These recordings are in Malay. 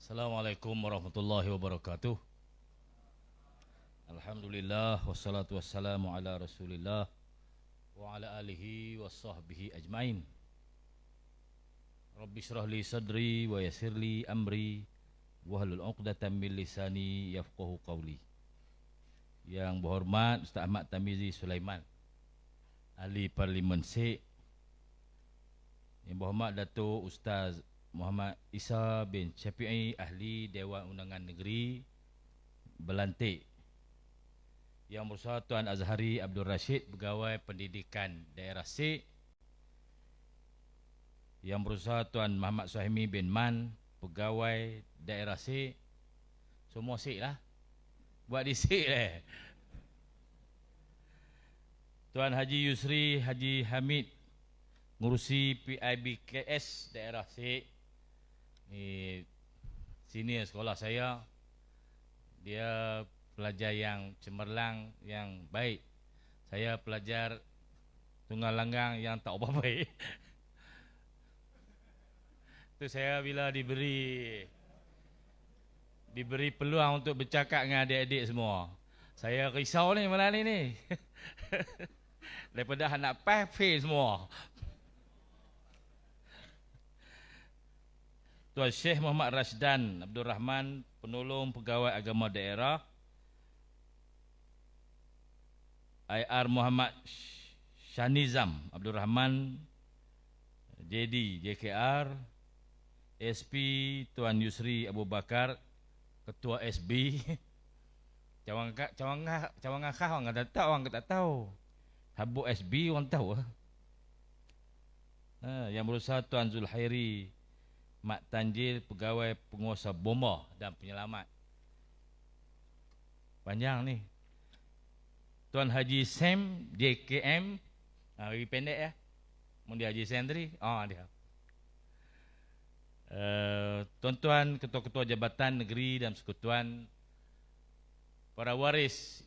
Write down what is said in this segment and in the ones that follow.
Assalamualaikum warahmatullahi wabarakatuh. Alhamdulillah wassalatu wassalamu ala Rasulillah wa ala alihi wa sahbihi ajmain. Rabbi shrah li sadri wa yassir li amri wahlul 'uqdatam min lisani yafqahu qawli. Yang berhormat Ustaz Ahmad Tamizi Sulaiman, Ahli Parlimen Sik. Yang berhormat Datuk Ustaz Muhammad Isa bin Syafi'i, Ahli Dewan Undangan Negeri Belantik. Yang berusaha Tuan Azhari Abdul Rashid, Pegawai Pendidikan Daerah Sik. Yang berusaha Tuan Muhammad Suhaimi bin Man, Pegawai Daerah Sik. Semua Sik lah, buat di Sik lah. Tuan Haji Yusri Haji Hamid, ngurusi PIBKS Daerah Sik. Ni senior sekolah saya. Dia pelajar yang cemerlang, yang baik. Saya pelajar tunggal langgang yang tak apa baik. Tu saya bila diberi peluang untuk bercakap dengan adik-adik semua, saya risau ni malam ni. Daripada anak fail semua. Tuan Syekh Muhammad Rashdan Abdul Rahman, Penolong Pegawai Agama Daerah. IR Muhammad Shanizam Abdul Rahman, JD JKR. SP Tuan Yusri Abu Bakar, Ketua SB. Cawangan kah orang tak tahu, orang tak tahu. Habuk SB orang tahu. Yang berusaha Tuan Zulhairi Mak Tanjil, Pegawai Penguasa Bomba dan Penyelamat. Panjang ni. Tuan Haji Sam JKM, lagi pendek ya. Mundi Haji Sam tadi. Dia. Tuan-tuan ketua-ketua jabatan negeri dan persekutuan, para waris,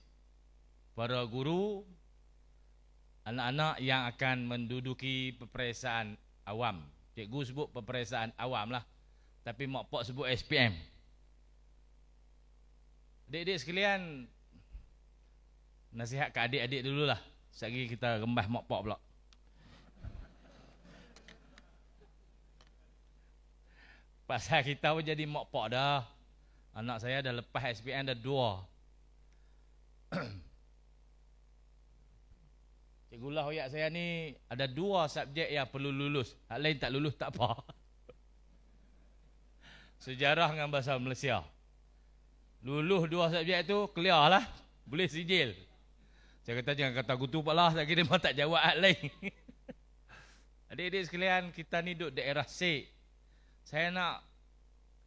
para guru, anak-anak yang akan menduduki peperiksaan awam. Cikgu sebut peperiksaan awam lah, tapi mak pak sebut SPM. Adik-adik sekalian, nasihat ke adik-adik dululah. Sekejap lagi kita rembah mak pak pula. Pasal kita pun jadi mak pak dah. Anak saya dah lepas SPM dah 2. Cikgu lah hoyak saya ni ada 2 subjek yang perlu lulus. Hak lain tak lulus tak apa. Sejarah dengan bahasa Malaysia. Lulus 2 subjek tu clear lah, boleh sijil. Saya kata jangan kata kutu pak lah, tak kira memang tak jawab hak lain. Adik-adik sekalian, kita ni duduk daerah Sik. Saya nak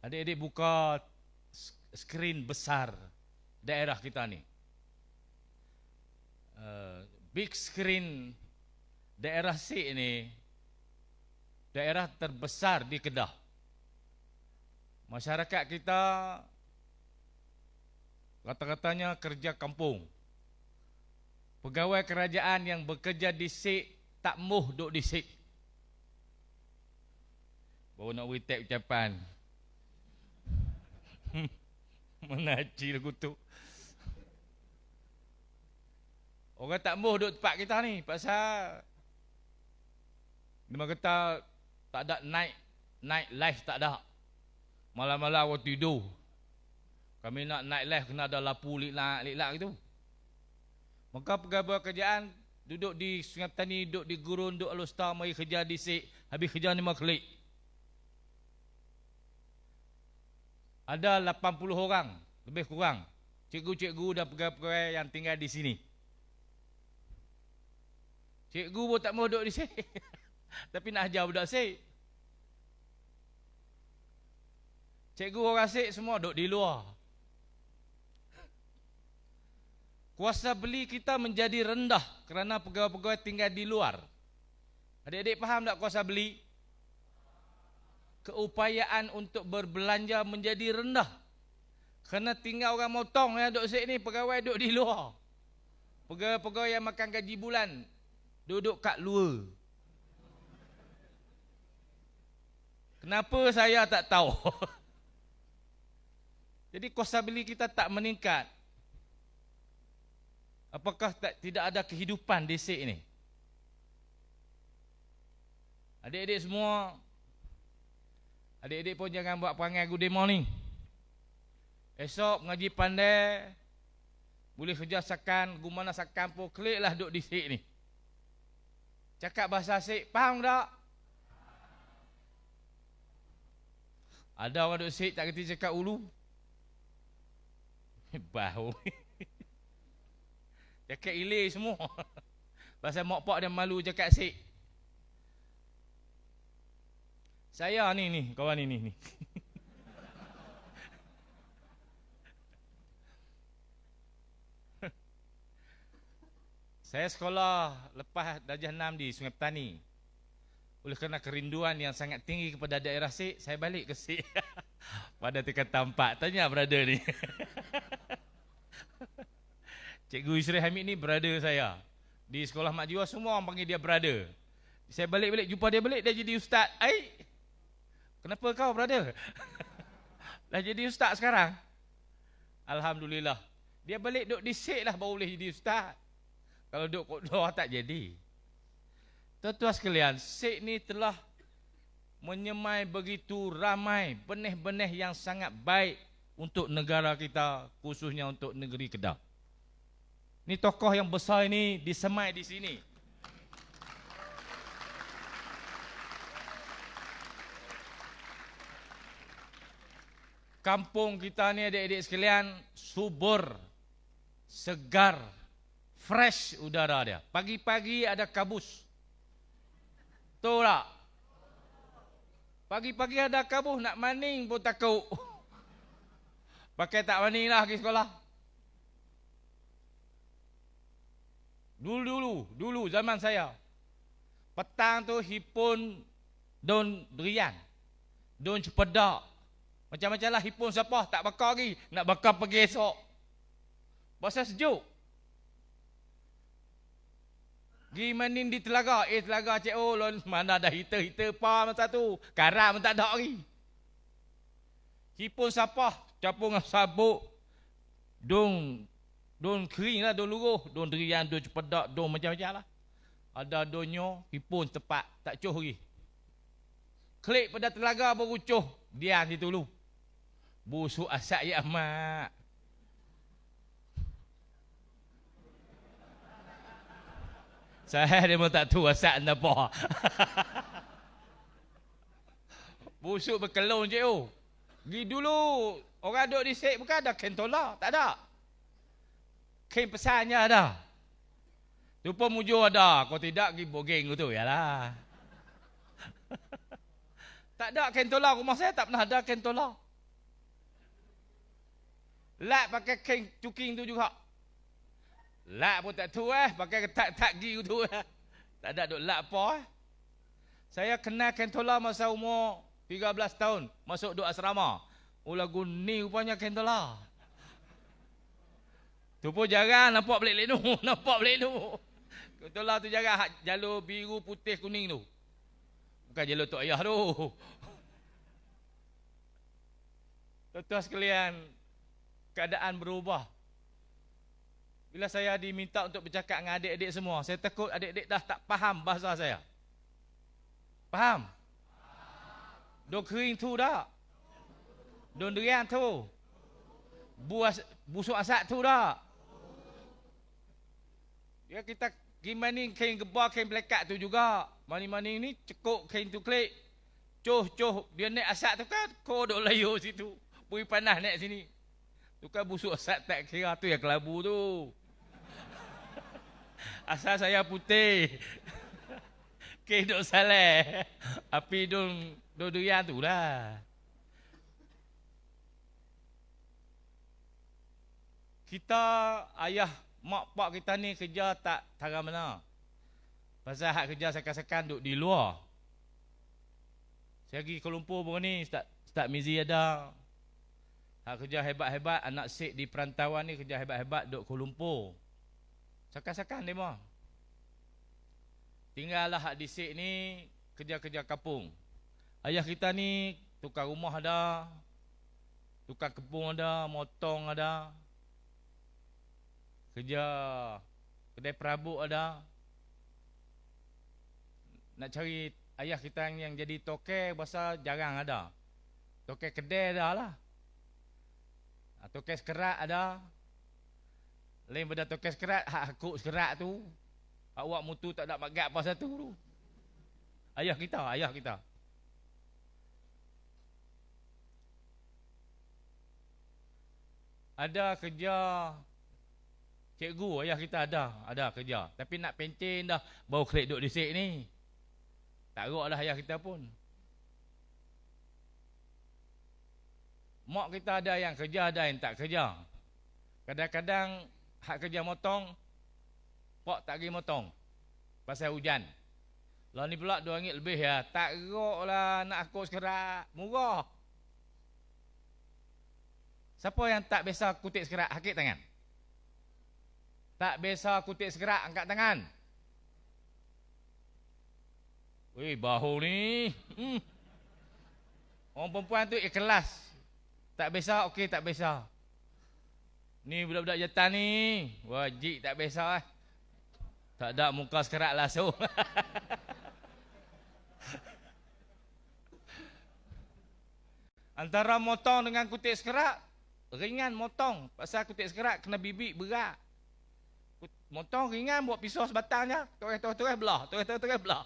adik-adik buka skrin besar daerah kita ni. Big screen daerah Sik ni daerah terbesar di Kedah. Masyarakat kita kata-katanya kerja kampung. Pegawai kerajaan yang bekerja di Sik tak muh duduk di Sik. Baru nak witek ucapan. Menaci lagu tu. Orang tak mahu duduk tempat kita ni pasal dia kata tak ada night life, tak ada. Malam-malam orang tidur. Kami nak night life kena ada lapu liklak gitu. Maka pegawai kerajaan duduk di Sungai Petani, duduk di Gurun, duduk Alustar, mari kerja di Sik, habis kerja 5 klik. Ada 80 orang lebih kurang cikgu-cikgu dan pegawai-pegawai yang tinggal di sini. Cikgu pun tak mahu duduk di Sik. Tapi nak ajar budak Sik. Cikgu orang Sik semua duduk di luar. Kuasa beli kita menjadi rendah kerana pegawai-pegawai tinggal di luar. Adik-adik faham tak kuasa beli? Keupayaan untuk berbelanja menjadi rendah. Kerana tinggal orang motong yang duduk Sik ni, pegawai duduk di luar. Pegawai-pegawai yang makan gaji bulan duduk kat luar. Kenapa saya tak tahu? Jadi kuasa beli kita tak meningkat. Apakah tidak ada kehidupan di sik ini? Adik-adik semua, adik-adik pun jangan buat perangai good morning. Esok mengaji pandai, boleh kerja sakan, gumana sakan pun kliklah duduk di sik ni. Cakap bahasa sik, faham tak? Ada orang duduk sik tak kerti cakap ulu. Bau. Cakap ilir semua. Pasal mak pak dia malu cakap sik. Saya ni kawan ni. Saya sekolah lepas darjah 6 di Sungai Petani. Oleh kerana kerinduan yang sangat tinggi kepada daerah Sik, saya balik ke Sik. Pada tingkatan 4. Tanya brother ni. Cikgu Yusri Hamid ni brother saya. Di sekolah Mak Jiwa semua orang panggil dia brother. Saya balik-balik jumpa dia balik, dia jadi ustaz. Ai, kenapa kau brother? Dah jadi ustaz sekarang. Alhamdulillah. Dia balik duduk di Sik lah baru boleh jadi ustaz. Kalau duduk kat luar tak jadi. Tuan-tuan sekalian, Sik ni telah menyemai begitu ramai benih-benih yang sangat baik untuk negara kita, khususnya untuk negeri Kedah. Ni tokoh yang besar ini disemai di sini. Kampung kita ni adik-adik sekalian subur, segar, fresh udara dia. Pagi-pagi ada kabus. Tahu tak? Pagi-pagi ada kabus, nak maning pun takut. Pakai tak maning lah pergi sekolah. Dulu zaman saya. Petang tu hipun daun durian, daun cepedak. Macam-macam lah hipun siapa, tak bakar lagi. Nak bakar pergi esok. Pasal sejuk. Gi manin di telaga. Telaga cik lon mana dah hita-hita pa masa tu. Karam tak ada lagi. Hipun siapa, capung dengan sabuk. Daun kering lah, daun luruh. Daun durian, daun cepedak, daun macam-macam lah. Ada daunnya, hipun tepat. Tak cuh lagi. Klik pada telaga baru cuh. Diam situ dulu. Busuk asap ya mak. Saya dia pun tak tahu asap apa. Busuk berkelon je oh. Gi dulu orang duduk di Sik bukan ada kentola, tak ada. Ken pesannya ada. Tu pun mujur ada, kalau tidak gi bogeng tu yalah. Tak ada kentola, rumah saya tak pernah ada kentola. Lak pakai ken cuking tu juga. Lak pun tak tahu pakai ketat-ketat gi tu Tak ada duk lak apa Saya kenal kentola masa umur 13 tahun, masuk duk asrama. Lagu ni rupanya kentola. Tu pun jarang nampak balik lenu, nampak balik tu. Kentola tu jarang, jalur biru, putih, kuning tu. Bukan jalur tok ayah tu. Tuan-tuan sekalian, keadaan berubah. Bila saya diminta untuk bercakap dengan adik-adik semua, saya takut adik-adik dah tak faham bahasa saya. Faham? Daun kering tu dah. Daun durian tu. Busuk asap tu dah. Ya kita gimana kain gebah, kain belekat tu juga. Maning-maning ni cekuk kain tu klik. Cuh, dia naik asap tu kan, kau duk layu situ. Pui panas naik sini. Tu kan busuk asap tak kira tu yang kelabu tu. Asal saya putih. Kain duk saleh. Api dun durian tu lah. Kita ayah mak pak kita ni kerja tak tara mana. Pasal hak kerja sekan-sekan duk di luar. Saya pergi Kuala Lumpur pun ni, Ustaz Mizi ada. Hak kerja hebat-hebat, anak Sik di perantauan ni kerja hebat-hebat duk Kuala Lumpur. Sekan-sekan dia mah. Tinggallah hak di Sik ni kerja-kerja kampung. Ayah kita ni tukar rumah ada. Tukang kebun ada, motong ada, kerja kedai perabot ada. Nak cari ayah kita yang jadi tokek bahasa jarang ada. Tokek kedai ada lah. Tokek sekerat ada. Lain pada tokek sekerat, hak akuk sekerat tu. Awak mutu tak ada magat apa satu tu. Ayah kita. Ada kerja cikgu, ayah kita ada kerja. Tapi nak pencen dah, bau kerik duduk di sini ni. Tak rok dah ayah kita pun. Mak kita ada yang kerja, ada yang tak kerja. Kadang-kadang hak kerja motong, pak tak pergi motong pasal hujan. Lah ni pula RM2 lebih ya. Tak rok lah nak akut sekerat, murah. Siapa yang tak biasa kutip sekerat, hakik tangan. Tak biasa kutip sekerat, angkat tangan. Weh, bahu ni. Orang perempuan tu ikhlas. Tak biasa, okey tak biasa. Ni budak-budak jatan ni, wajib tak biasa. Tak ada muka sekerat langsung. Antara motong dengan kutip sekerat, ringan motong. Pasal kutip sekerat kena bibik berat. Motong ringan, buat pisau sebatang je. Toreh belah.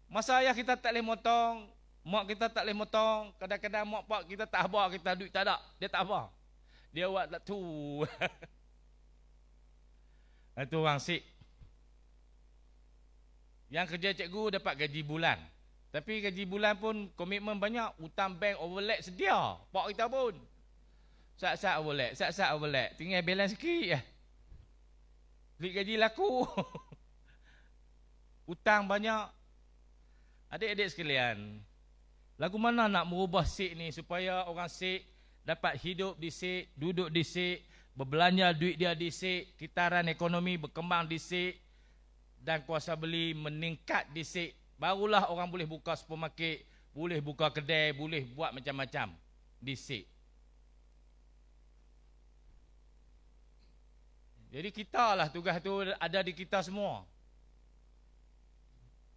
Masa ayah kita tak boleh motong, mak kita tak boleh motong, kadang-kadang mak pak kita tak habaq, kita duit tak ada, dia tak habaq. Dia buat tak tu. Itu orang sik. Yang kerja cikgu dapat gaji bulan. Tapi gaji bulan pun komitmen banyak, hutang bank overlap sedia. Pak kita pun. Sat-sat overlap. Tinggal balance sikit je. Duit gaji laku. Hutang banyak. Adik-adik sekalian, lagu mana nak merubah sik ni supaya orang sik dapat hidup di sik, duduk di sik, berbelanja duit dia di sik, kitaran ekonomi berkembang di sik, dan kuasa beli meningkat di sik. Barulah orang boleh buka supermarket, boleh buka kedai, boleh buat macam-macam di sik. Jadi kita lah tugas tu ada di kita semua.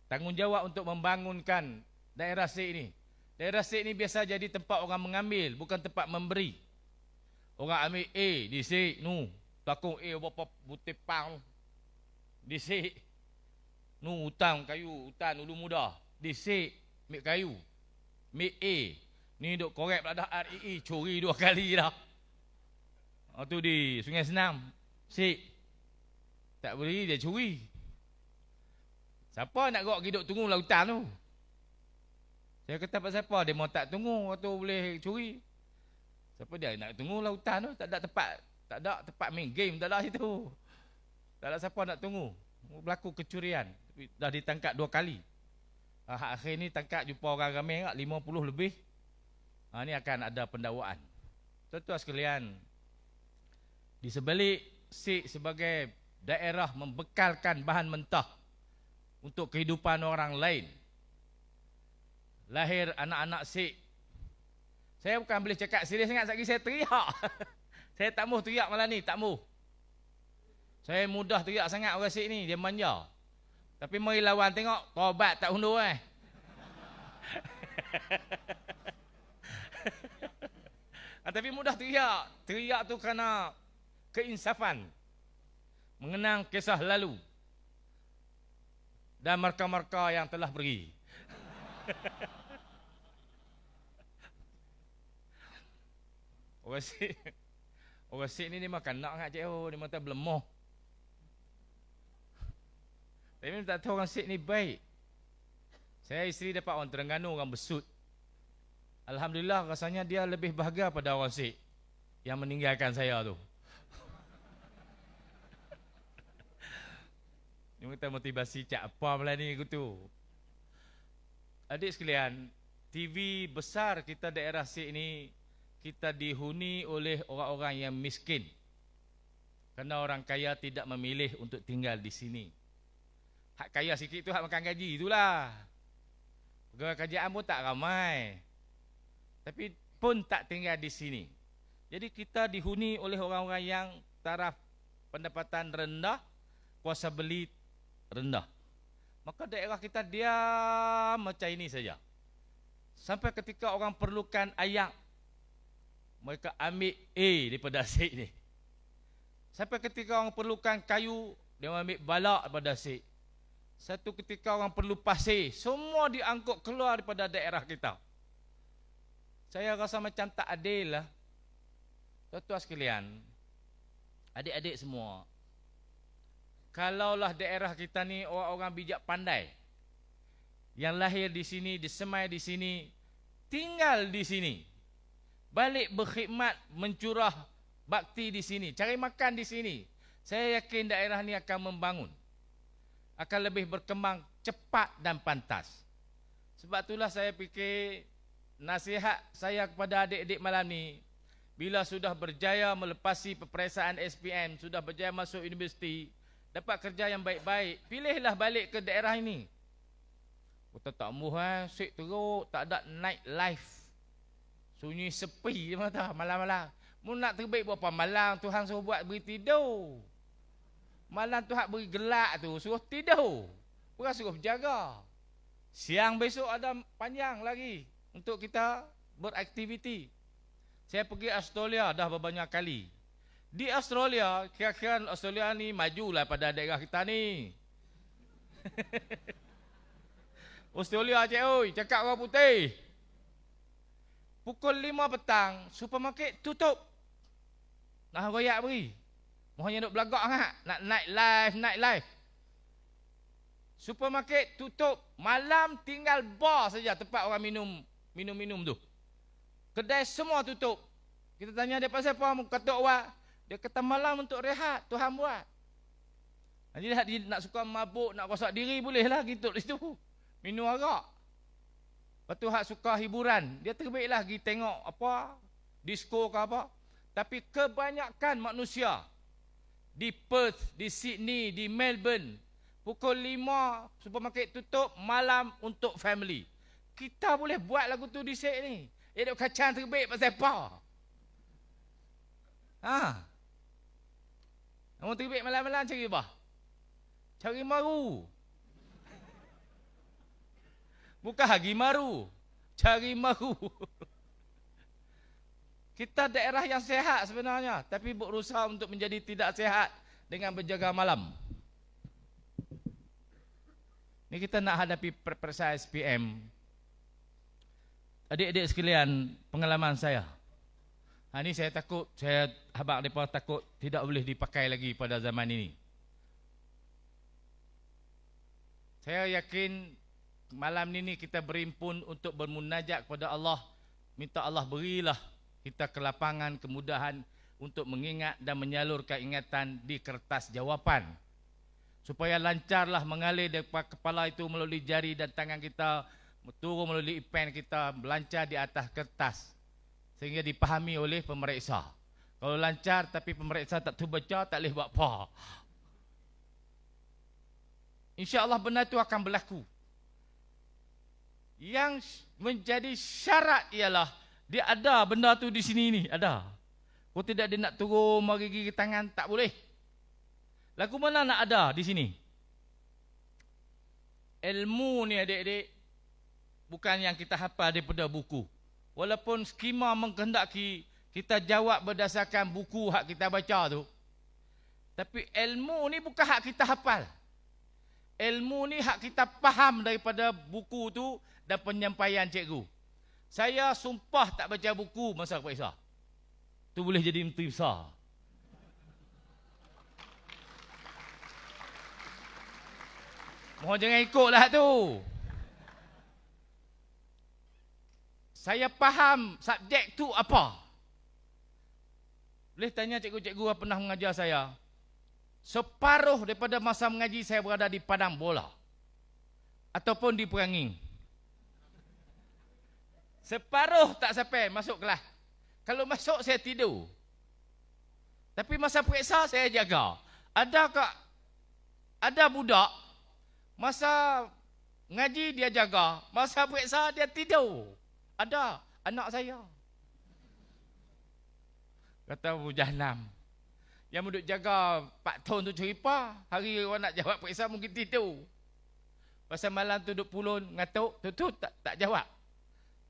Tanggungjawab untuk membangunkan daerah sik ni. Daerah sik ni biasa jadi tempat orang mengambil, bukan tempat memberi. Orang ambil A di sik, nu, takung A berapa butir pang di sik. Nu hutang kayu, hutan ulu muda. Di sik, ambil kayu. Ambil A. Ni duk korek pula dah REE, curi 2 kali dah. Tu di Sungai Senam. Sik. Tak boleh, dia curi. Siapa nak gok hidup tunggu lautan tu? Saya kata pasal siapa dia mau tak tunggu waktu boleh curi. Siapa dia nak tunggu lautan tu? Tak ada tempat main game, tak ada situ. Tak ada siapa nak tunggu. Berlaku kecurian. Dah ditangkap 2 kali. Akhir ni tangkap jumpa orang ramai 50 lebih. Ni akan ada pendakwaan. Tuan-tuan sekalian, di sebalik sik sebagai daerah membekalkan bahan mentah untuk kehidupan orang lain, lahir anak-anak sik. Saya bukan boleh cakap serius sangat, lagi saya teriak. Saya tak mahu teriak malam ni, tak mahu. Saya mudah teriak sangat orang sik ni, dia manja. Tapi mari lawan tengok, taubat tak undur Tapi mudah teriak. Teriak tu kerana keinsafan, mengenang kisah lalu dan marka-marka yang telah pergi. Orang sik ni dia makan nak ngak cik, dia mata belemoh. Tapi tak tahu orang sik ni baik. Saya isteri dapat orang Terengganu, orang Besut. Alhamdulillah rasanya dia lebih bahagia pada orang sik yang meninggalkan saya tu. Dia kata motivasi cak apa malam ni aku tu. Adik sekalian, TV besar kita daerah sik ni, kita dihuni oleh orang-orang yang miskin. Kerana orang kaya tidak memilih untuk tinggal di sini. Hak kaya sikit tu hak makan gaji itulah. Pegawai kerajaan pun tak ramai. Tapi pun tak tinggal di sini. Jadi kita dihuni oleh orang-orang yang taraf pendapatan rendah, kuasa beli rendah. Maka daerah kita diam macam ini saja. Sampai ketika orang perlukan ayak, mereka ambil A daripada C ni. Sampai ketika orang perlukan kayu, dia ambil balak daripada C. Satu ketika orang perlu pasir, semua diangkut keluar daripada daerah kita. Saya rasa macam tak adil lah. Tuan-tuan sekalian, adik-adik semua, kalaulah daerah kita ni orang-orang bijak pandai, yang lahir di sini, disemai di sini, tinggal di sini, balik berkhidmat, mencurah bakti di sini, cari makan di sini, saya yakin daerah ni akan membangun, akan lebih berkembang cepat dan pantas. Sebab itulah saya fikir nasihat saya kepada adik-adik malam ni, bila sudah berjaya melepasi peperiksaan SPM, sudah berjaya masuk universiti, dapat kerja yang baik-baik, pilihlah balik ke daerah ini. Kita tak muh, sik teruk, tak ada night life, sunyi sepi mata malam-malam. Mu nak terbaik berapa malam Tuhan suruh buat beri tidur. Malam Tuhan beri gelak tu suruh tidur, bukan suruh berjaga. Siang besok ada panjang lagi untuk kita beraktiviti. Saya pergi Australia dah berbanyak kali. Di Australia, kira-kira Australia ni majulah pada daerah kita ni. Australia cik oi, cakap orang putih. Pukul 5 petang, supermarket tutup. Nak royak beri. Mohonnya duk belagak ngak, nak night life. Supermarket tutup, malam tinggal bar saja tempat orang minum tu. Kedai semua tutup. Kita tanya dia pasal apa, kata awak, dia kata malam untuk rehat, Tuhan buat. Jadi dia nak suka mabuk, nak rosak diri bolehlah gitu di situ. Minum arak. Lepas tu hak suka hiburan, dia terbaiklah pergi tengok apa, disco ke apa. Tapi kebanyakan manusia di Perth, di Sydney, di Melbourne, pukul 5 supermarket tutup, malam untuk family. Kita boleh buat lagu tu di sini ni. Dia duk kacang terbaik pasal apa? Kamu terbaik malam-malam cari apa? Cari maru. Bukan hagi maru, cari maru. Kita daerah yang sehat sebenarnya, tapi berusaha untuk menjadi tidak sehat dengan berjaga malam. Ni kita nak hadapi peperiksaan SPM. Adik-adik sekalian, pengalaman saya. Ini saya takut, saya habaq mereka takut tidak boleh dipakai lagi pada zaman ini. Saya yakin malam ini kita berimpun untuk bermunajat kepada Allah. Minta Allah berilah kita kelapangan, kemudahan untuk mengingat dan menyalurkan ingatan di kertas jawapan. Supaya lancarlah mengalir daripada kepala itu melalui jari dan tangan kita, turun melalui pen kita, melancar di atas kertas. Sehingga dipahami oleh pemeriksa. Kalau lancar tapi pemeriksa tak tahu baca, tak boleh buat apa. InsyaAllah benda itu akan berlaku. Yang menjadi syarat ialah dia ada benda tu di sini ni, ada. Kalau tidak dia nak turun mari gigi tangan, tak boleh. Lagu mana nak ada di sini? Ilmu ni adik-adik bukan yang kita hafal daripada buku. Walaupun skema menghendaki kita jawab berdasarkan buku hak kita baca tu. Tapi ilmu ni bukan hak kita hafal. Ilmu ni hak kita faham daripada buku tu dan penyampaian cikgu. Saya sumpah tak baca buku masa periksa. Tu boleh jadi menteri besar. Mohon jangan ikutlah tu. Saya faham subjek tu apa. Boleh tanya cikgu-cikgu yang pernah mengajar saya. Separuh daripada masa mengaji saya berada di padang bola. Ataupun di peranging. Separuh tak sampai masuk kelas. Kalau masuk saya tidur. Tapi masa periksa saya jaga. Ada budak masa Ngaji dia jaga. Masa periksa dia tidur. Ada anak saya. Kata Abu Jahnam. Yang duduk jaga 4 tahun tu cerita. Hari orang nak jawab periksa mungkin tidur. Pasal malam tu duduk pulun, ngatuk, tu tak jawab.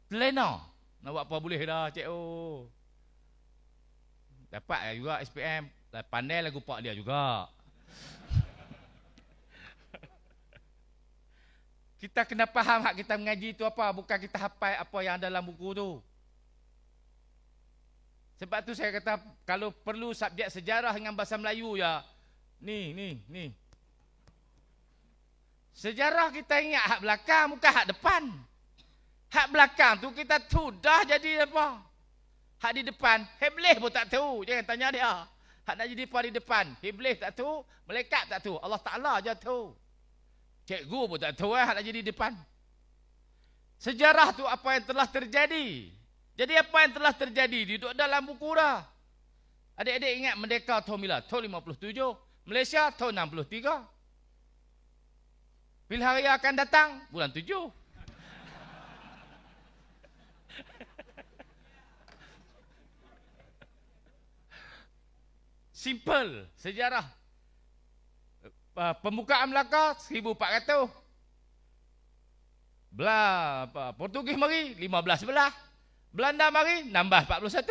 Telena. Nak buat apa boleh dah, cik oh. Dapat juga SPM. Pandai lagu pak dia juga. Kita kena faham hak kita mengaji tu apa. Bukan kita hafal apa yang dalam buku tu. Sebab tu saya kata, kalau perlu subjek sejarah dengan bahasa Melayu ya. Ni. Sejarah kita ingat hak belakang, bukan hak depan. Hak belakang tu kita sudah jadi apa? Hak di depan, Iblis pun tak tahu. Jangan tanya dia. Hak nak jadi apa di depan, Iblis tak tahu, malaikat tak tahu, Allah Ta'ala je tahu. Cikgu pun tak tahu hak nak jadi di depan. Sejarah tu apa yang telah terjadi. Jadi apa yang telah terjadi, duduk dalam buku dah. Adik-adik ingat merdeka tahun bila? Tahun 57, Malaysia tahun 63. Pilihan raya akan datang bulan 7. Simple sejarah. Pembukaan Melaka 1400. Portugis mari 15 belah. Belanda mari nambah 41.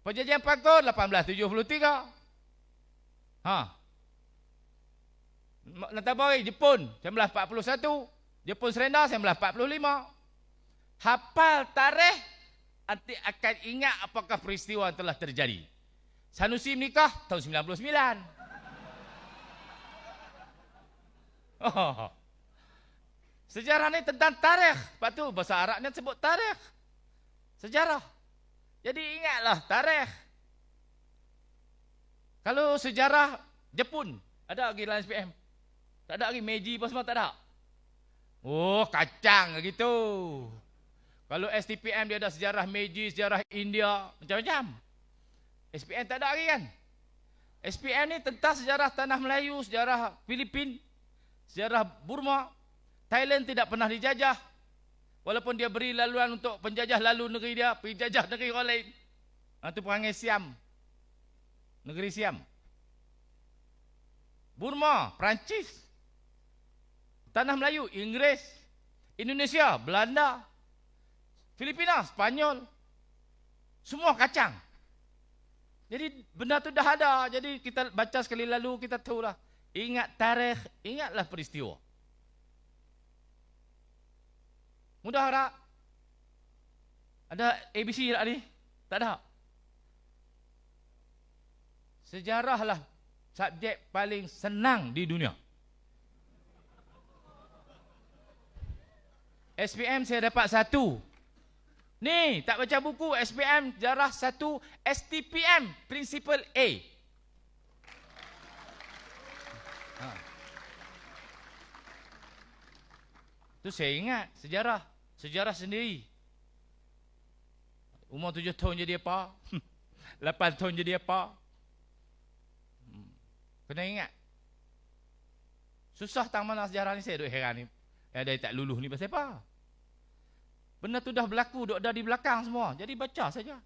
Penjajahan Pangkor 1873. Natabari Jepun 1941. Jepun Serenda 1945. Hafal tarikh, nanti akan ingat apakah peristiwa yang telah terjadi. Sanusi menikah tahun 99. Sejarah ni tentang tarikh. Sebab tu bahasa Arabnya sebut tarikh. Sejarah. Jadi ingatlah tarikh. Kalau sejarah Jepun, ada lagi dalam SPM? Tak ada lagi Meiji apa semua tak ada. Oh, kacang gitu. Kalau STPM dia ada sejarah Meiji, sejarah India, macam-macam. SPM tak ada lagi kan? SPM ni tentang sejarah tanah Melayu, sejarah Filipin, sejarah Burma. Thailand tidak pernah dijajah. Walaupun dia beri laluan untuk penjajah lalu negeri dia, pergi jajah negeri orang lain. Itu perangai Siam. Negeri Siam. Burma, Perancis. Tanah Melayu, Inggeris. Indonesia, Belanda. Filipina, Spanyol. Semua kacang. Jadi benda tu dah ada. Jadi kita baca sekali lalu, kita tahulah. Ingat tarikh, ingatlah peristiwa. Mudah tak? Ada ABC tak ni? Tak ada. Sejarahlah subjek paling senang di dunia. SPM saya dapat 1. Ni, tak baca buku SPM sejarah 1, STPM Principle A. Tu saya ingat sejarah. Sejarah sendiri. Umur 7 tahun jadi apa? 8 tahun jadi apa? Kena ingat. Susah tang mana sejarah ni, saya duk heran ni. Ada tak luluh ni pasal apa? Benda tu dah berlaku, duk ada di belakang semua. Jadi baca saja.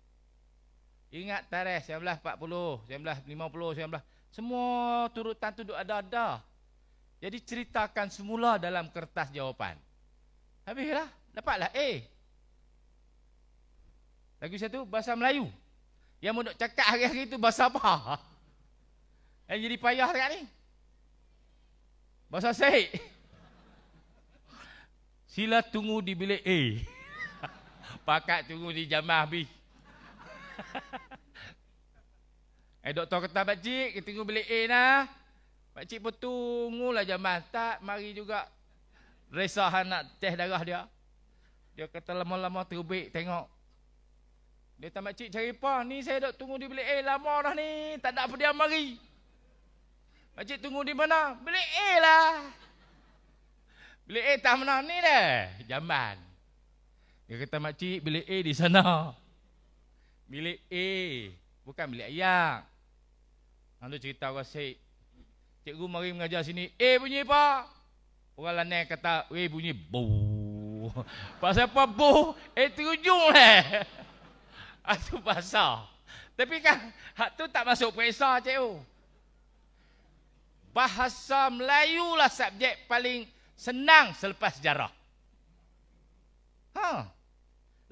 Ingat tarikh 1940, 1950, 19 semua turutan tu duk ada. Jadi ceritakan semula dalam kertas jawapan. Habislah, dapatlah A. Lagi satu bahasa Melayu. Yang mau duk cakap hari-hari tu bahasa apa? Yang jadi payah dekat ni. Bahasa Syed. Sila tunggu di bilik A. Pakat tunggu di jamah B. Doktor kata, pakcik, kita tunggu bilik A nah. Pakcik pun tunggulah jamah. Tak, mari juga. Resahan nak test darah dia. Dia kata lama-lama terbik tengok. Dia kata, pakcik cari apa? Ni saya duk tunggu di bilik A lama dah ni. Tak ada apa dia mari. Pakcik tunggu di mana? Bilik A lah. Bilik A tak mana ni dah. Jamban. Dia kata, makcik bilik A di sana. Bilik A. Bukan bilik ayam. Lalu cerita orang Syed. Cikgu mari mengajar sini. A bunyi apa? Orang lain kata, weh bunyi bu. Pasal apa bu? Terujung lah. Itu bahasa. Tapi kan, hak tu tak masuk periksa cikgu. Bahasa Melayu lah subjek paling senang selepas sejarah.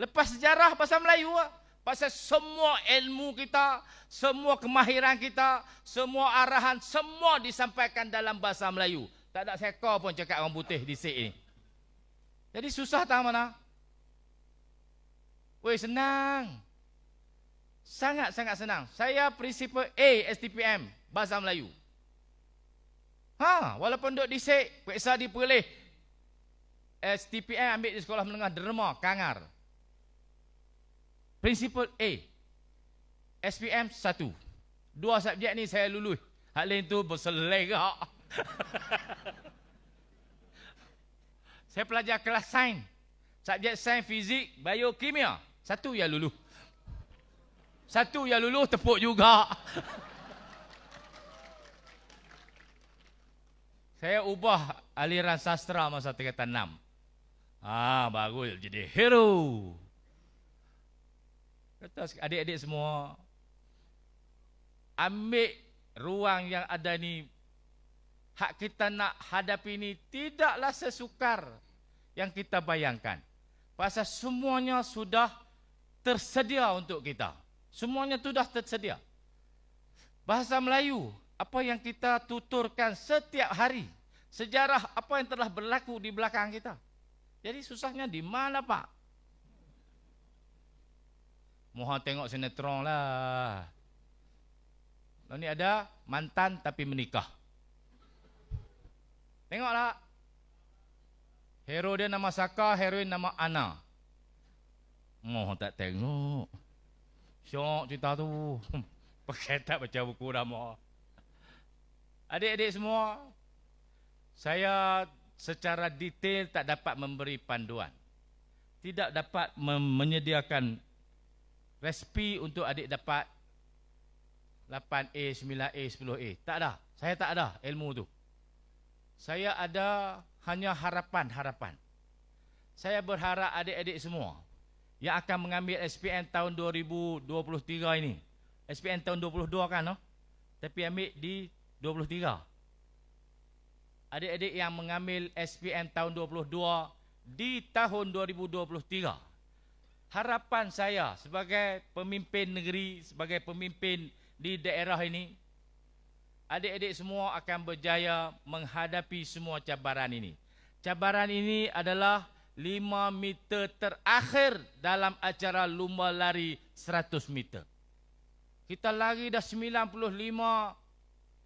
Lepas sejarah bahasa Melayu lah. Pasal semua ilmu kita, semua kemahiran kita, semua arahan, semua disampaikan dalam bahasa Melayu. Tak ada seka pun cakap orang putih di sini. Jadi susah tak mana? Weh, senang. Sangat-sangat senang. Saya prinsipal A STPM, bahasa Melayu. Walaupun duduk di SIK, periksa diperoleh STPM ambil di Sekolah Menengah Derma, Kangar. Prinsipal A. SPM 1. 2 subjek ni saya lulus. Hak lain tu berselegak. Saya pelajar kelas sains. Subjek sains, fizik, biokimia. 1 yang lulus. 1 yang lulus tepuk juga. Saya ubah aliran sastra masa tingkatan 6. Bagus jadi hero. Kata adik-adik semua, ambil ruang yang ada ni. Hak kita nak hadapi ni tidaklah sesukar yang kita bayangkan. Pasal semuanya sudah tersedia untuk kita. Semuanya sudah tersedia. Bahasa Melayu, apa yang kita tuturkan setiap hari. Sejarah apa yang telah berlaku di belakang kita. Jadi susahnya di mana, Pak? Mohon tengok sinetron lah. Ini ada mantan tapi menikah. Tengoklah. Hero dia nama Saka, heroin nama Ana. Mohon tak tengok. Syok cerita tu. Pakai tak baca buku drama. Adik-adik semua, saya secara detail tak dapat memberi panduan. Tidak dapat menyediakan resipi untuk adik dapat 8A, 9A, 10A. Tak ada. Saya tak ada ilmu tu. Saya ada hanya harapan-harapan. Saya berharap adik-adik semua yang akan mengambil SPM tahun 2023 ini. SPM tahun 22 kan, no? Tapi ambil di 23. Adik-adik yang mengambil SPM tahun 22 di tahun 2023. Harapan saya sebagai pemimpin negeri, sebagai pemimpin di daerah ini, adik-adik semua akan berjaya menghadapi semua cabaran ini. Cabaran ini adalah 5 meter terakhir dalam acara lumba lari 100 meter. Kita lari dah 95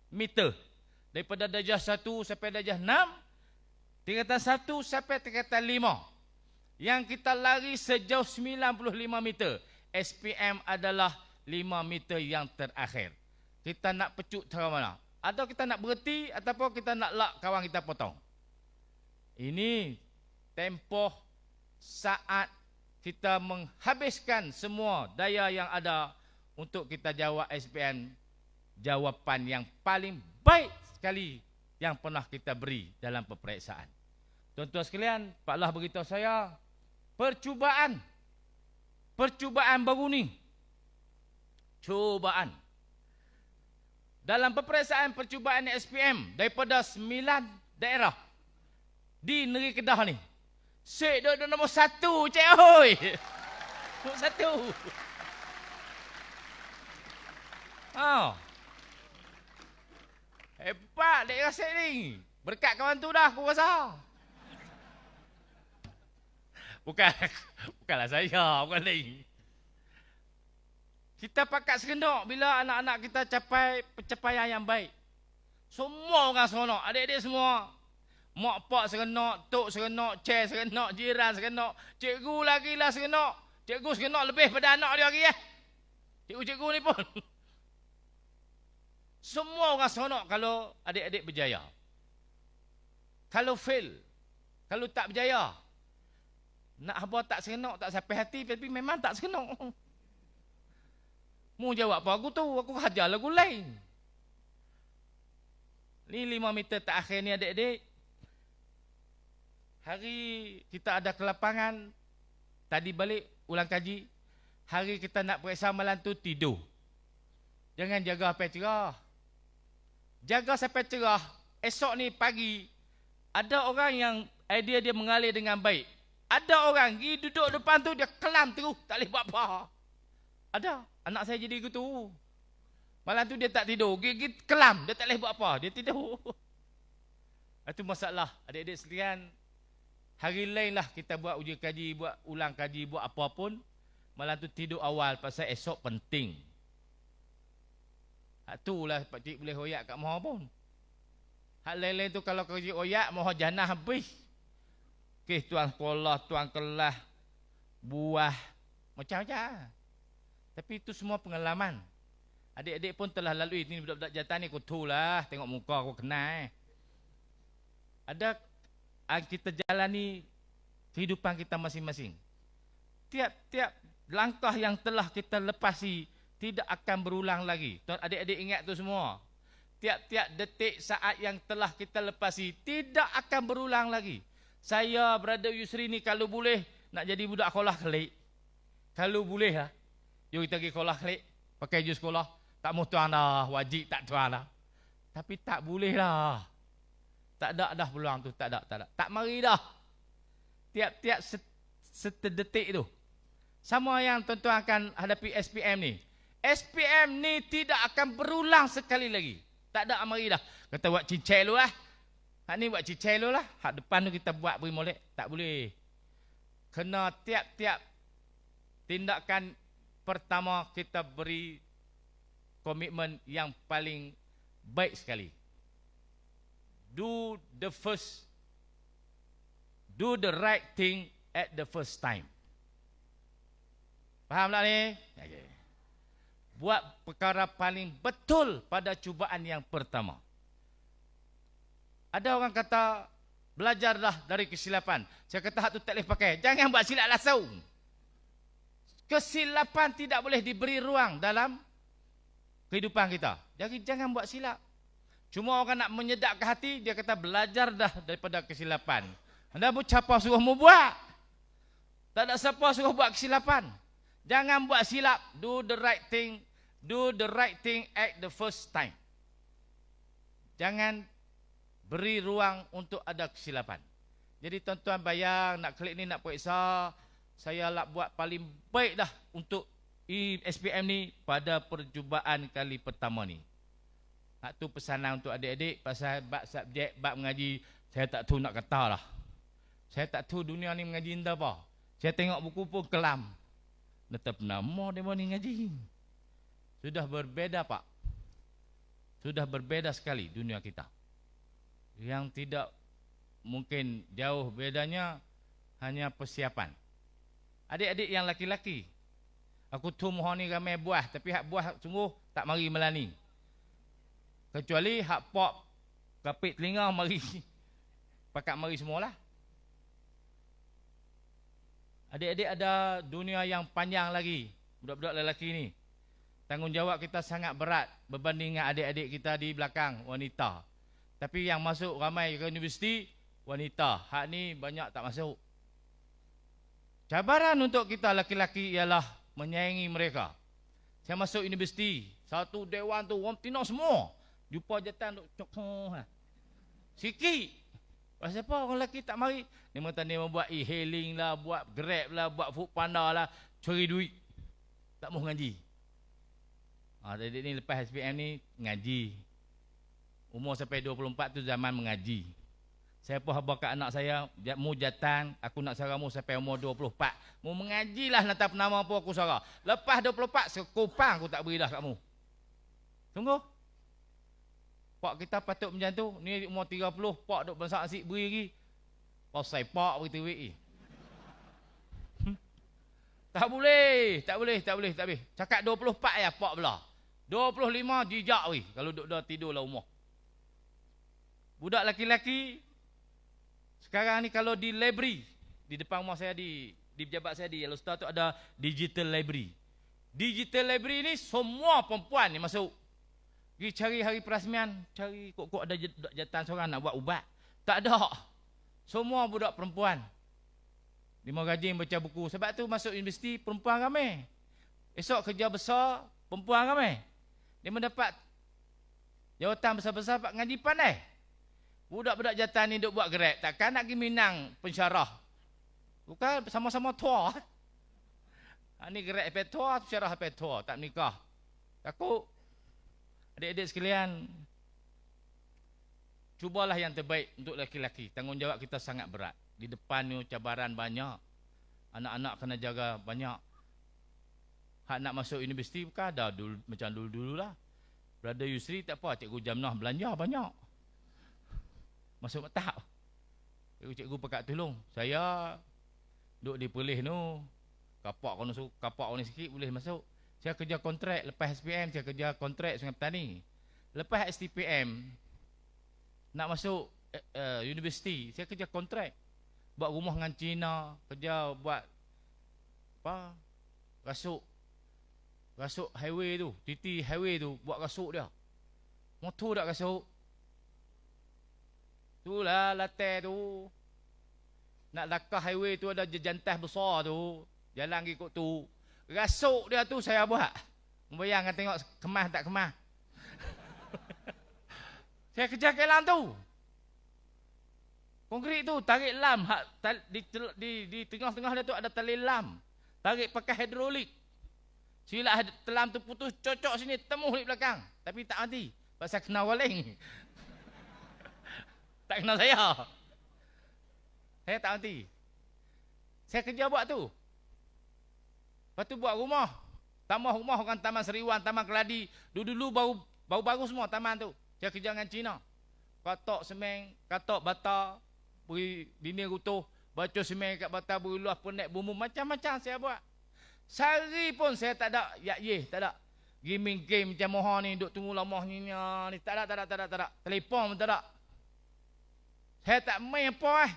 meter. Daripada darjah 1 sampai darjah 6, tingkatan 1 sampai tingkatan 5. Yang kita lari sejauh 95 meter. SPM adalah 5 meter yang terakhir. Kita nak pecut cara mana? Atau kita nak berhenti, ataupun kita nak lak kawan kita potong. Ini tempoh saat kita menghabiskan semua daya yang ada untuk kita jawab SPM. Jawapan yang paling baik sekali yang pernah kita beri dalam peperiksaan. Tuan-tuan sekalian, Pak Lah beritahu saya, percubaan baru ni. Cubaan. Dalam peperiksaan percubaan SPM daripada 9 daerah di negeri Kedah ni, Syed duduk nombor 1, cik oi. Nombor 1. Hebat dek Rasid ni. Berkat kawan tu dah aku rasa. Bukanlah saya, bukan lain. Kita pakat seronok bila anak-anak kita capai pencapaian yang baik. Semua orang seronok, adik-adik semua. Mak pak seronok, tok seronok, cik seronok, jiran seronok, cikgu lagi lah seronok. Cikgu seronok lebih pada anak dia lagi Cikgu-cikgu ni pun. Semua orang seronok kalau adik-adik berjaya. Kalau fail, kalau tak berjaya, nak apa tak seronok, tak sampai hati, tapi memang tak seronok. Mu jawab apa aku tahu, aku hajar lagu lain. Ni 5 meter terakhir ni adik-adik. Hari kita ada kelapangan, tadi balik ulang kaji, hari kita nak periksa malam tu tidur. Jangan jaga sampai cerah. Jaga sampai cerah. Esok ni pagi, ada orang yang idea dia mengalir dengan baik. Ada orang pergi duduk depan tu, dia kelam terus, tak boleh buat apa. Ada, anak saya jadi gitu. Malam tu dia tak tidur, pergi kelam, dia tak boleh buat apa, dia tidur. Itu masalah, adik-adik sekalian. Hari lain lah kita buat uji kaji, buat ulang kaji, buat apa pun. Malam tu tidur awal, pasal esok penting. Hak tu lah Pak Cik boleh hoyak kat maha pun. Hak lain-lain tu kalau kerja hoyak, maha janah habis. Okey, tuan sekolah, tuan kelas, buah, macam-macam. Tapi itu semua pengalaman. Adik-adik pun telah lalui. Ini budak-budak jatan ni kutu lah. Tengok muka aku kenal. Ada kita jalani kehidupan kita masing-masing. Tiap-tiap langkah yang telah kita lepasi tidak akan berulang lagi. Tuan adik-adik ingat tu semua. Tiap-tiap detik saat yang telah kita lepasi tidak akan berulang lagi. Saya, Brother Yusri ni kalau boleh nak jadi budak sekolah kelik. Kalau boleh lah. Jom kita pergi sekolah kelik. Pakai jus sekolah. Tak mahu tuan dah. Wajib tak tuan dah. Tapi tak boleh lah. Tak ada dah peluang tu. Tak ada. Tak mari dah. Tiap-tiap sedetik tu. Sama yang tuan-tuan akan hadapi SPM ni. SPM ni tidak akan berulang sekali lagi. Tak ada mari dah. Kata buat cincai dulu lah. Hak ni buat cincai dulu lah. Hak depan tu kita buat beri molek. Tak boleh. Kena tiap-tiap tindakan pertama kita beri komitmen yang paling baik sekali. Do the right thing at the first time. Faham tak ni? Okay. Buat perkara paling betul pada cubaan yang pertama. Ada orang kata, belajarlah dari kesilapan. Saya kata, hak tu tak boleh pakai. Jangan buat silap langsung. Kesilapan tidak boleh diberi ruang dalam kehidupan kita. Jadi jangan buat silap. Cuma orang nak menyedapkan hati, dia kata belajar dah daripada kesilapan. Anda pun siapa suruh mu buat? Tak ada siapa suruh buat kesilapan. Jangan buat silap. Do the right thing. Do the right thing at the first time. Jangan beri ruang untuk ada kesilapan. Jadi tuan-tuan bayang nak klik ni nak periksa, saya nak buat paling baik dah untuk SPM ni pada percubaan kali pertama ni. Hak tu pesanan untuk adik-adik pasal bab subjek, bab mengaji, saya tak tahu nak kata lah. Saya tak tahu dunia ni mengaji entah apa. Saya tengok buku pun kelam. Tetap nama dia ni ngaji. Sudah berbeza Pak. Sudah berbeza sekali dunia kita. Yang tidak mungkin jauh bedanya hanya persiapan. Adik-adik yang laki-laki, aku tu mohon ni ramai buah, tapi hak buah sungguh tak mari melani. Kecuali hak pop kapit telinga mari pakat mari semualah. Adik-adik ada dunia yang panjang lagi. Budak-budak lelaki ni, tanggungjawab kita sangat berat berbanding dengan adik-adik kita di belakang, wanita. Tapi yang masuk ramai ke universiti, wanita. Hak ni banyak tak masuk. Cabaran untuk kita laki-laki ialah menyayangi mereka. Saya masuk universiti, satu dewan tu, orang tino semua. Jumpa jatan duk cok. Sikit. Pasal apa orang lelaki tak mari? Dia kata dia membuat e-hailing lah, buat Grab lah, buat Foodpanda lah, cari duit. Tak mahu ngaji. Adik ni lepas SPM ni, ngaji. Umur sampai 24 tu zaman mengaji. Saya pun habaq kat anak saya, mu jatan, aku nak sarah mu sampai umur 24. Mu mengajilah nak tak penama apa aku sarah. Lepas 24, sekupang aku tak beri dah kat mu. Tunggu. Pak kita patut macam tu. Ni umur 30, pak duk besar asyik beri lagi. Pasal pak beri duit ni. Tak boleh. Cakap 24 ya pak belah. 25 jijak weh kalau duk dah tidur lah umur. Budak laki-laki sekarang ni kalau di library, di depan rumah saya, di pejabat saya di Yellowstar tu ada digital library. Digital library ni semua perempuan ni masuk. Pergi cari hari perasmian, cari kok ada jatan seorang nak buat ubat. Tak ada. Semua budak perempuan. Dia mau rajin baca buku. Sebab tu masuk universiti perempuan ramai. Esok kerja besar perempuan ramai. Dia mendapat jawatan besar-besar Pak ngaji pandai. Budak-budak jatan ni duk buat gerak. Takkan nak pergi Minang pensyarah. Bukan sama-sama tua. Ni gerak sampai tua, pensyarah sampai tua. Tak menikah. Takut. Adik-adik sekalian, cubalah yang terbaik untuk laki-laki. Tanggungjawab kita sangat berat. Di depan ni cabaran banyak. Anak-anak kena jaga banyak. Hak nak masuk universiti bukan ada dulu, macam dulu-dulu lah. Brother Yusri tak apa, Cikgu Jamnah belanja banyak. Masuk tak. Cikgu pekat tolong. Saya duduk di Perlis tu, kapak ni sikit boleh masuk. Saya kerja kontrak lepas SPM, saya kerja kontrak Sungai Petani. Lepas STPM nak masuk universiti, saya kerja kontrak. Buat rumah dengan Cina, kerja buat apa? Rasuk highway tu, titi highway tu, buat rasuk dia. Motor tak rasuk. Itulah latar tu. Nak lakah highway tu ada jejantas besar tu. Jalan ikut tu. Rasuk dia tu saya buat. Membayangkan tengok kemas tak kemas. Saya kerja kelang tu. Konkrit tu tarik lam. Di tengah-tengah dia tu ada tali lam. Tarik pakai hidrolik. Sila lam tu putus cocok sini. Temuh di belakang. Tapi tak mati. Pasal kena waling. Tak kena saya. Saya tak mati. Saya kerja buat tu. Lepas tu buat rumah. Tambah rumah orang Taman Seriwan, Taman Keladi. Dulu baru semua taman tu. Saya kerja dengan Cina. Katok semeng, katok bata, beri dinding rutuh, baca semeng kat bata, beri luah penek bumbu. Macam-macam saya buat. Sehari pun saya tak ada tak ada. Gaming game macam mohon ni, duk tunggu lama ni. Tak ada. Telefon pun tak ada. Saya tak main apa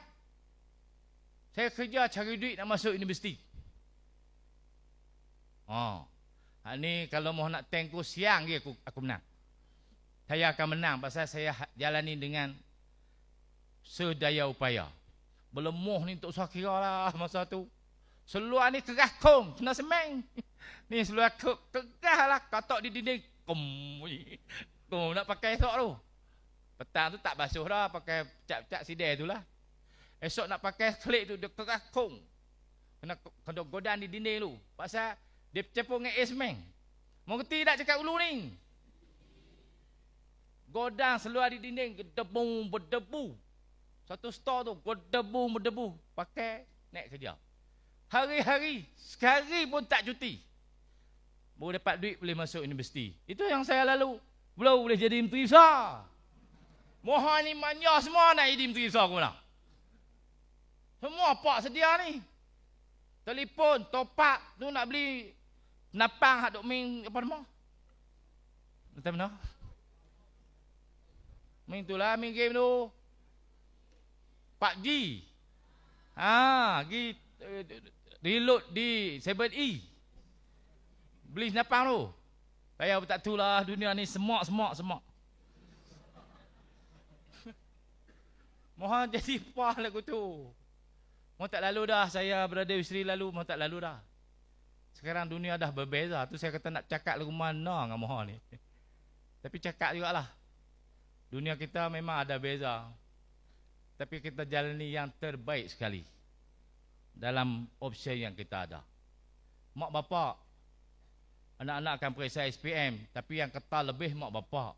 Saya kerja cari duit nak masuk universiti. Ni kalau mau nak tengku siang dia aku menang. Saya akan menang pasal saya jalani dengan sedaya upaya. Belemuh ni untuk saya kira lah masa tu. Seluar ni kerah kum, kena semeng. Ni seluar kerah lah, katok di dinding. Kum nak pakai esok tu. Petang tu tak basuh dah, pakai cap-cap sidai tu lah. Esok nak pakai klik tu, dia kerah kum. Kena godan di dinding tu. Pasal dia cepung dengan esmeng. Mengerti tak cakap ulu ni? Godang seluar di dinding, berdebu. Satu store tu, berdebu. Pakai, naik kerja. Hari-hari, sekali pun tak cuti. Baru dapat duit boleh masuk universiti. Itu yang saya lalu. Belum boleh jadi menteri besar. Mohon ni manja semua nak jadi menteri besar aku nak. Semua pak sedia ni. Telefon, topak tu nak beli napang hak duk main apa nama? Betul mana? Main tu lah, main game tu. PUBG. Pergi reload di 7E. Beli napang tu. Saya tak tahu lah dunia ni semak. Mohon jadi pah lagu tu. Mau tak lalu dah saya berada isteri lalu, mau tak lalu dah. Sekarang dunia dah berbeza. Tu saya kata nak cakap lagu mana dengan mohon ni. Tapi cakap jugalah. Dunia kita memang ada beza. Tapi kita jalani yang terbaik sekali. Dalam opsi yang kita ada. Mak bapak. Anak-anak akan periksa SPM. Tapi yang ketal lebih mak bapak.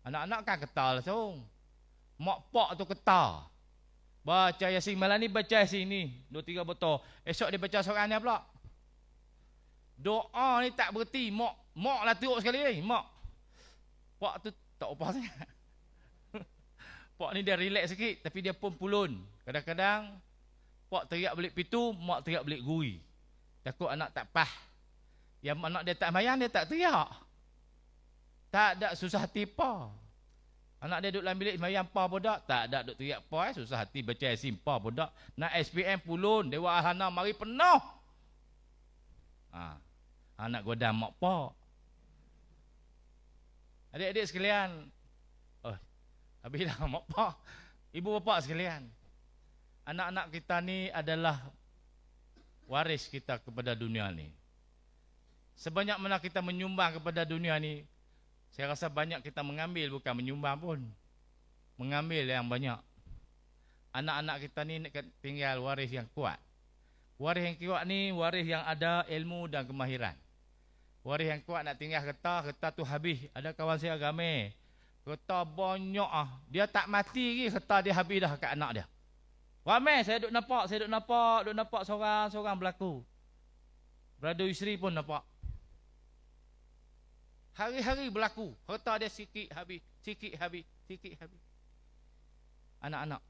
Anak-anak kan ketal so. Mak pak tu ketal. Baca Yasin malam ni baca Yasin ni 2-3 botol. Esok dia baca seorangnya pula. Doa ni tak berhenti. Mak lah teruk sekali ni. Mak. Pak tu tak apa sangat. Pak ni dia relax sikit. Tapi dia pun pulun. Kadang-kadang pak teriak belik pitu. Mak teriak belik gui. Takut anak tak pah. Yang anak dia tak mayang dia tak teriak. Tak ada susah hati pa. Anak dia duduk dalam bilik mayang pa pun tak. Tak ada duduk teriak pa. Susah hati baca Yasin pa pun tak. Nak SPM pulun. Dewa Alhana mari penuh. Anak godam mak pak. Adik-adik sekalian. Habis dah mak pak. Ibu bapa sekalian. anak-anak kita ni adalah waris kita kepada dunia ni. Sebanyak mana kita menyumbang kepada dunia ni, saya rasa banyak kita mengambil, bukan menyumbang pun. Mengambil yang banyak. Anak-anak kita ni tinggal waris yang kuat. Waris yang kuat ni waris yang ada ilmu dan kemahiran. Waris yang kuat nak tinggal kereta tu habis. Ada kawan saya agama, kereta banyak dia tak mati lagi, kereta dia habis dah kat anak dia. Ramai saya duk nampak seorang berlaku. Brother isteri pun nampak. Hari-hari berlaku, kereta dia sikit habis. Anak-anak.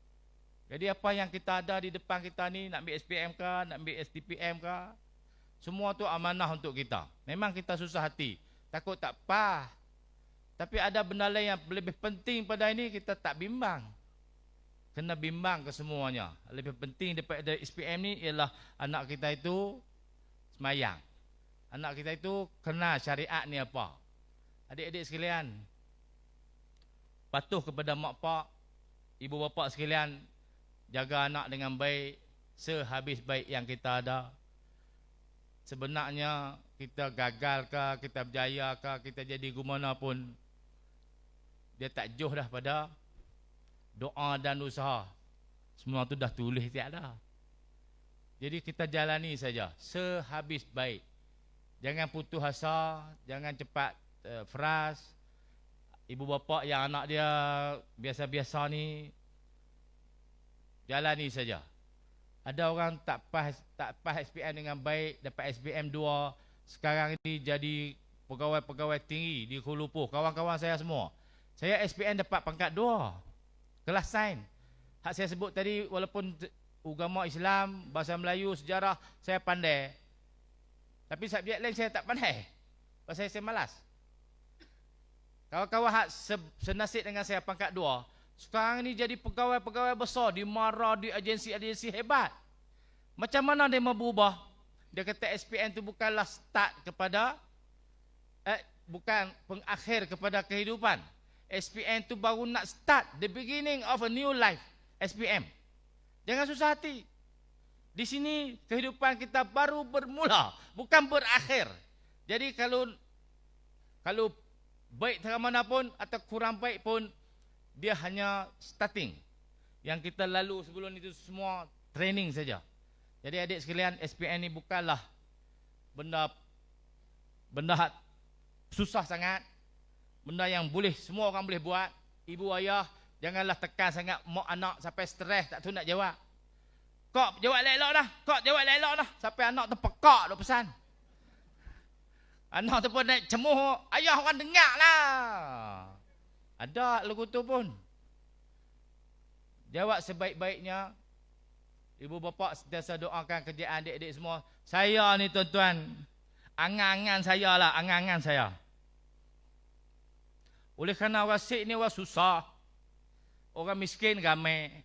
Jadi apa yang kita ada di depan kita ni, nak ambil SPM ke, nak ambil STPM ke, semua tu amanah untuk kita. Memang kita susah hati, takut tak pas. Tapi ada benda lain yang lebih penting pada ini, kita tak bimbang. Kena bimbang ke semuanya. Lebih penting daripada SPM ni ialah anak kita itu semayang. Anak kita itu kenal syariat ni apa. Adik-adik sekalian, patuh kepada mak pak, ibu bapa sekalian, jaga anak dengan baik, sehabis baik yang kita ada. Sebenarnya kita gagal ke, kita berjaya ke, kita jadi gimana pun, dia tak jauh dah pada doa dan usaha. Semua tu dah tulis tiada. Jadi kita jalani saja sehabis baik. Jangan putus asa, jangan cepat fras. Ibu bapa yang anak dia biasa-biasa ni, jalani saja. Ada orang tak pas SPM dengan baik, dapat SPM 2, sekarang ini jadi pegawai-pegawai tinggi di Kuala Lumpur. Kawan-kawan saya semua. Saya SPM dapat pangkat 2. Kelas sains. Hak saya sebut tadi, walaupun agama Islam, bahasa Melayu, sejarah saya pandai. Tapi subjek lain saya tak pandai. Pasal saya malas. Kawan-kawan hak senasib dengan saya pangkat 2, sekarang ni jadi pegawai-pegawai besar, dimarah di agensi-agensi hebat. Macam mana dia mau berubah? Dia kata SPM tu bukanlah start kepada bukan pengakhir kepada kehidupan. SPM tu baru nak start the beginning of a new life. SPM. Jangan susah hati. Di sini kehidupan kita baru bermula, bukan berakhir. Jadi kalau baik terang mana pun atau kurang baik pun, dia hanya starting. Yang kita lalu sebelum itu semua training saja. Jadi adik sekalian, SPM ni bukanlah benda susah sangat. Benda yang semua orang boleh buat. Ibu ayah, janganlah tekan sangat mak anak sampai stres tak tahu nak jawab. Kok jawab elok dah. Sampai anak terpekak dah pesan. Anak tu pun naik cemuh, ayah orang dengar lah. Ada lagu tu pun. Jawab sebaik-baiknya. Ibu bapa sentiasa doakan kerjaan adik-adik semua. Saya ni tuan-tuan, angan-angan saya. Oleh kerana orang sik ni orang susah. Orang miskin ramai.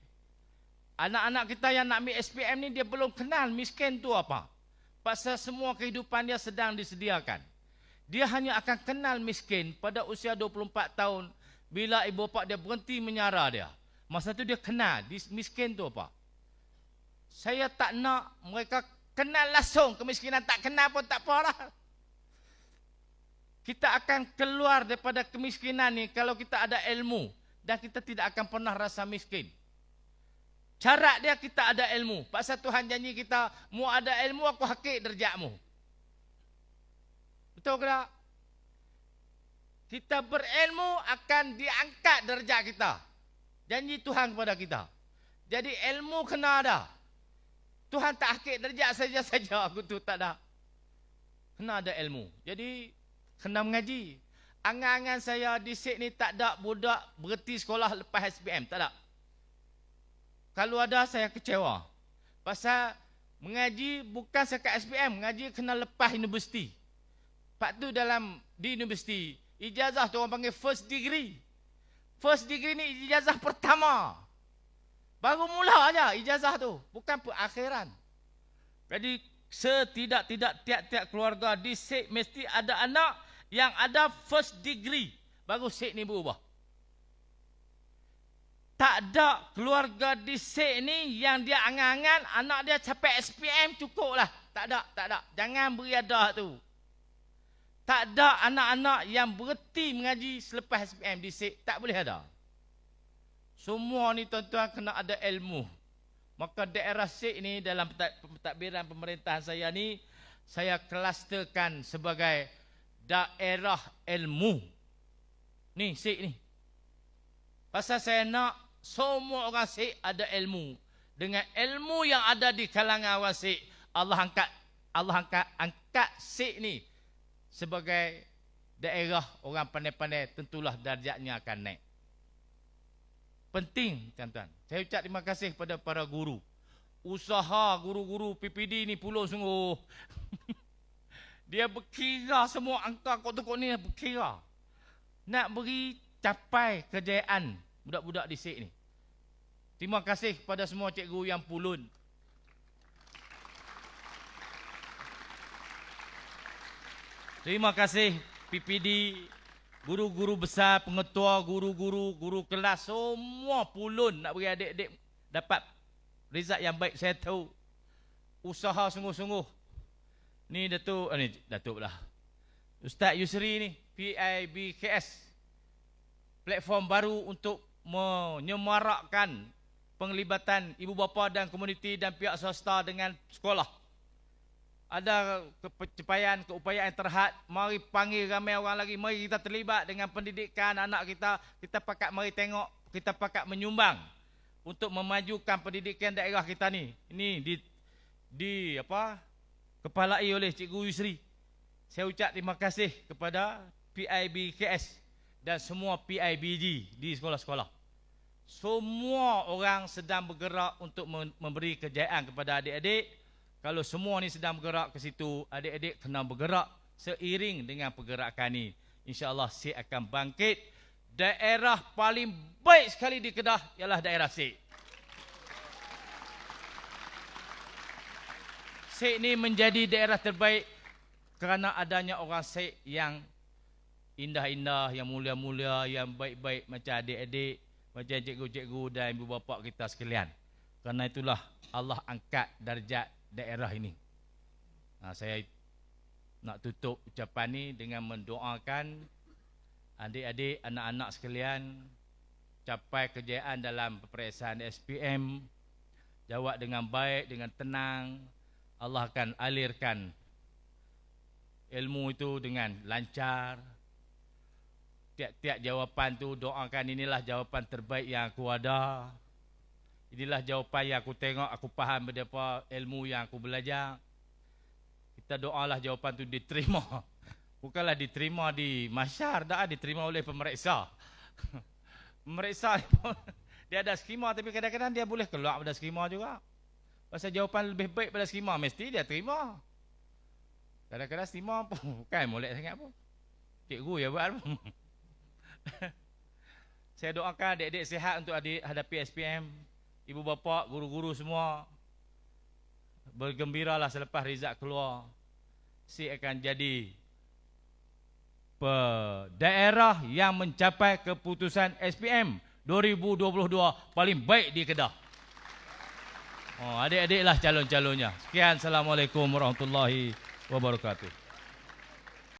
Anak-anak kita yang nak ambil SPM ni, dia belum kenal miskin tu apa. Pasal semua kehidupan dia sedang disediakan. Dia hanya akan kenal miskin pada usia 24 tahun. Bila ibu bapa dia berhenti menyara dia. Masa tu dia kenal miskin tu apa. Saya tak nak mereka kenal langsung kemiskinan. Tak kenal pun tak apalah. Kita akan keluar daripada kemiskinan ni kalau kita ada ilmu. Dan kita tidak akan pernah rasa miskin. Syarat dia kita ada ilmu. Pasal Tuhan janji kita, mu ada ilmu aku hakik derajatmu. Betul ke tak? Kita berilmu akan diangkat derajat kita. Janji Tuhan kepada kita. Jadi ilmu kena ada. Tuhan tak hakik derajat saja aku tu tak ada. Kena ada ilmu. Jadi kena mengaji. Angan-angan saya di Sydney tak ada budak berhenti sekolah lepas SPM. Tak ada. Kalau ada saya kecewa. Pasal mengaji bukan sekat SPM. Mengaji kena lepas universiti. Lepas tu di universiti, ijazah tu orang panggil first degree. First degree ni ijazah pertama. Baru mula aja ijazah tu. Bukan perakhiran. Jadi setidak-tidak tiap-tiap keluarga di Sydney mesti ada anak yang ada first degree. Baru Sydney ni berubah. Tak ada keluarga di Sik ni yang dia angan-angan anak dia capai SPM cukup lah. Tak ada. Jangan beri ada tu. Tak ada anak-anak yang berhenti mengaji selepas SPM di Sik. Tak boleh ada. Semua ni tuan-tuan kena ada ilmu. Maka daerah Sik ni dalam pentadbiran pemerintahan saya ni, saya klusterkan sebagai daerah ilmu. Ni Sik ni. Pasal saya nak semua orang Sik ada ilmu. Dengan ilmu yang ada di kalangan orang Sik, Allah angkat Sik ni sebagai daerah orang pandai-pandai, tentulah darjatnya akan naik. Penting, tuan-tuan. Saya ucap terima kasih kepada para guru. Usaha guru-guru PPD ni puluh sungguh. Dia berkira semua angka kok-kok ni berkira. Nak beri capai kejayaan budak-budak di Sik ni. Terima kasih kepada semua cikgu yang pulun. Terima kasih PPD, guru-guru besar, pengetua, guru-guru, guru kelas, semua pulun nak beri adik-adik dapat result yang baik. Saya tahu usaha sungguh-sungguh. Ni Datuk lah. Ustaz Yusri ni, PIBKS, platform baru untuk menyemarakkan penglibatan ibu bapa dan komuniti dan pihak swasta dengan sekolah. Ada pencapaian, keupayaan terhad. Mari panggil ramai orang lagi. Mari kita terlibat dengan pendidikan anak kita. Kita pakat mari tengok, kita pakat menyumbang untuk memajukan pendidikan daerah kita ni. Ini kepalai oleh Cikgu Yusri. Saya ucap terima kasih kepada PIBKS dan semua PIBG di sekolah-sekolah. Semua orang sedang bergerak untuk memberi kejayaan kepada adik-adik. Kalau semua ni sedang bergerak ke situ, adik-adik kena bergerak seiring dengan pergerakan ni. InsyaAllah Sik akan bangkit. Daerah paling baik sekali di Kedah ialah daerah Sik. Sik ni menjadi daerah terbaik kerana adanya orang Sik yang indah-indah, yang mulia-mulia, yang baik-baik macam adik-adik, macam cikgu-cikgu dan ibu bapa kita sekalian. Kerana itulah Allah angkat darjat daerah ini. Saya nak tutup ucapan ni dengan mendoakan adik-adik, anak-anak sekalian capai kejayaan dalam peperiksaan SPM, jawab dengan baik, dengan tenang. Allah akan alirkan ilmu itu dengan lancar. Tiap-tiap jawapan tu doakan, inilah jawapan terbaik yang aku ada. Inilah jawapan yang aku tengok, aku faham berapa ilmu yang aku belajar. Kita doalah jawapan tu diterima. Bukanlah diterima di masyar, dah diterima oleh pemeriksa. Pemeriksa dia ada skema, tapi kadang-kadang dia boleh keluar pada skema juga. Pasal jawapan lebih baik pada skema, mesti dia terima. Kadang-kadang skema pun bukan molek sangat pun. Cikgu ya buat pun. Saya doakan adik-adik sihat untuk adik hadapi SPM. Ibu bapa, guru-guru semua bergembiralah selepas result keluar. Sik akan jadi daerah yang mencapai keputusan SPM 2022 paling baik di Kedah. Adik-adiklah calon-calonnya. Sekian, Assalamualaikum warahmatullahi wabarakatuh.